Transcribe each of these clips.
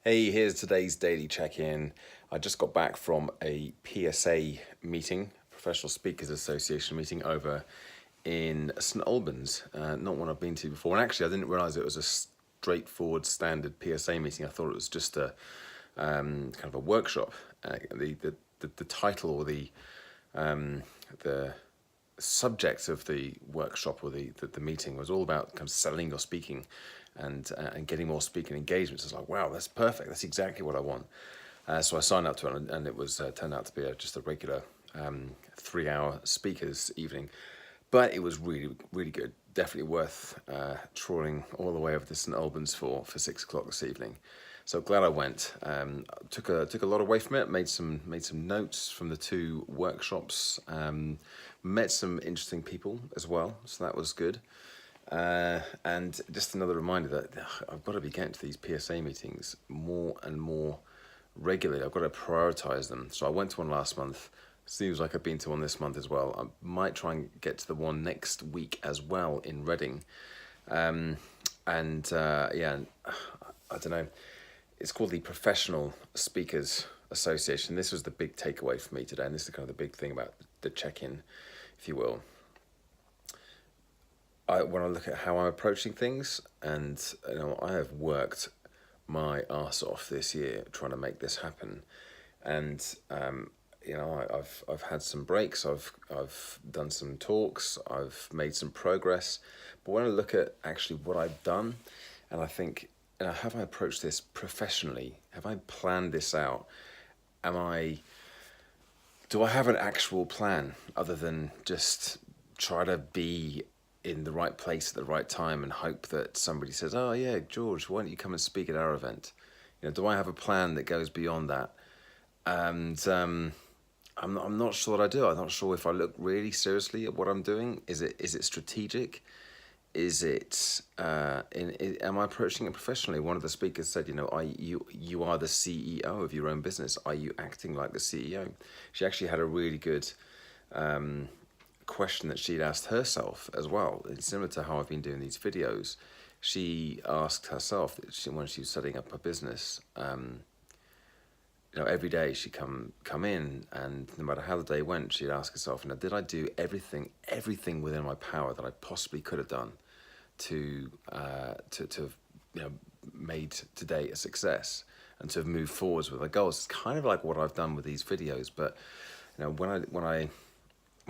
Hey, here's today's daily check-in. I just got back from a PSA meeting, Professional Speakers Association meeting over in St Albans. Not one I've been to before. And actually, I didn't realise it was a straightforward, standard PSA meeting. I thought it was just a kind of a workshop. The title or the subject of the workshop or the meeting was all about kind of selling your speaking and getting more speaking engagements. It's like, wow, that's perfect. That's exactly what I want. So I signed up to it, and it was turned out to be just a regular 3-hour speakers evening, but it was really, really good. Definitely worth trawling all the way over to St Albans for 6 o'clock this evening. So glad I went. Took a lot away from it. Made some notes from the two workshops. Met some interesting people as well, so that was good. And just another reminder that I've got to be getting to these PSA meetings more and more regularly. I've got to prioritize them. So I went to one last month. Seems like I've been to one this month as well. I might try and get to the one next week as well in Reading. Yeah, I don't know. It's called the Professional Speakers Association. This was the big takeaway for me today, and this is kind of the big thing about the check-in, if you will. When I look at how I'm approaching things, and I have worked my arse off this year trying to make this happen, and I've had some breaks. I've done some talks. I've made some progress, but when I look at actually what I've done, and I think, have I approached this professionally? Have I planned this out? Do I have an actual plan other than just try to be in the right place at the right time and hope that somebody says, "Oh yeah, George, why don't you come and speak at our event?" Do I have a plan that goes beyond that? And I'm not sure that I do. I'm not sure if I look really seriously at what I'm doing. Is it strategic? Is it am I approaching it professionally? One of the speakers said, you are the CEO of your own business. Are you acting like the CEO? She actually had a really good question that she'd asked herself as well. It's similar to how I've been doing these videos. She asked herself when she was setting up her business. Every day she'd come in, and no matter how the day went, she'd ask herself, did I do everything within my power that I possibly could have done to made today a success and to have moved forwards with her goals? It's kind of like what I've done with these videos, but when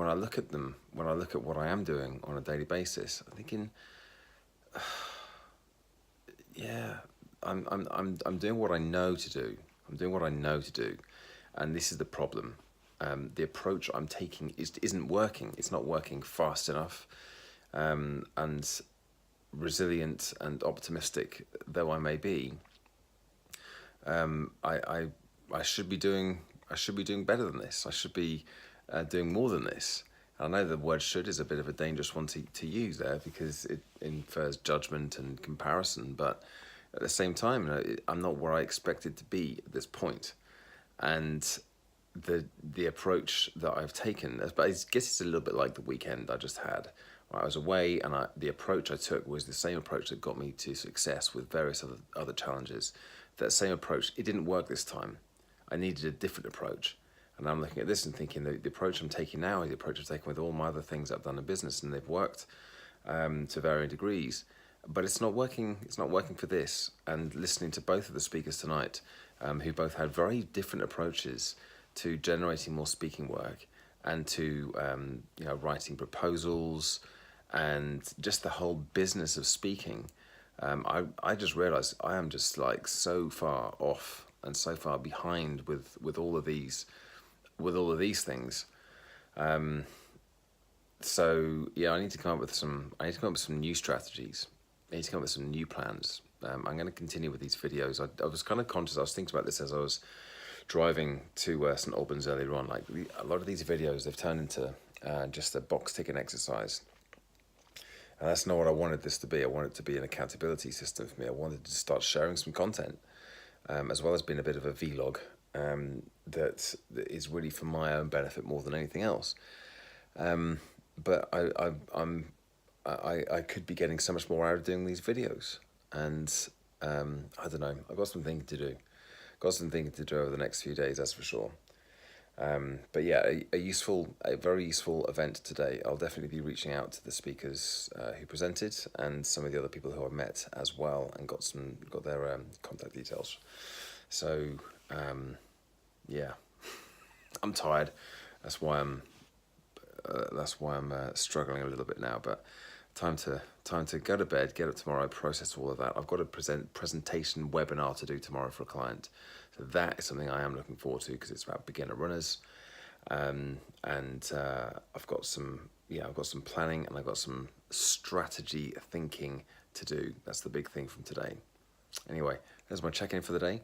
I look at them, when I look at what I am doing on a daily basis, I'm thinking, yeah, I'm doing what I know to do. I'm doing what I know to do, and this is the problem. The approach I'm taking isn't working. It's not working fast enough, and resilient and optimistic though I may be, I should be doing better than this. I should be doing more than this. I know the word "should" is a bit of a dangerous one to use there because it infers judgment and comparison, but at the same time, I'm not where I expected to be at this point. And the approach that I've taken, but I guess it's a little bit like the weekend I just had. I was away, and the approach I took was the same approach that got me to success with various other challenges. That same approach, it didn't work this time. I needed a different approach. And I'm looking at this and thinking the approach I'm taking now is the approach I've taken with all my other things I've done in business, and they've worked to varying degrees. But it's not working. It's not working for this. And listening to both of the speakers tonight, who both had very different approaches to generating more speaking work and to writing proposals and just the whole business of speaking, I just realized I am just like so far off and so far behind with all of these things. So yeah, I need to come up with some new strategies. I need to come up with some new plans. I'm going to continue with these videos. I was kind of conscious. I was thinking about this as I was driving to St Albans earlier on. Like a lot of these videos, they've turned into just a box ticking exercise. And that's not what I wanted this to be. I wanted it to be an accountability system for me. I wanted to start sharing some content, as well as being a bit of a vlog that is really for my own benefit more than anything else. But I could be getting so much more out of doing these videos, and I don't know. I've got some thinking to do. Got some thinking to do over the next few days, that's for sure. But yeah, a very useful event today. I'll definitely be reaching out to the speakers who presented and some of the other people who I met as well, and got their contact details. So yeah, I'm tired. That's why I'm struggling a little bit now. But time to go to bed, get up tomorrow, process all of that. I've got a presentation webinar to do tomorrow for a client. So that is something I am looking forward to, because it's about beginner runners. And I've got some planning, and I've got some strategy thinking to do. That's the big thing from today. Anyway, there's my check-in for the day.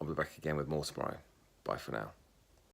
I'll be back again with more tomorrow. Bye for now.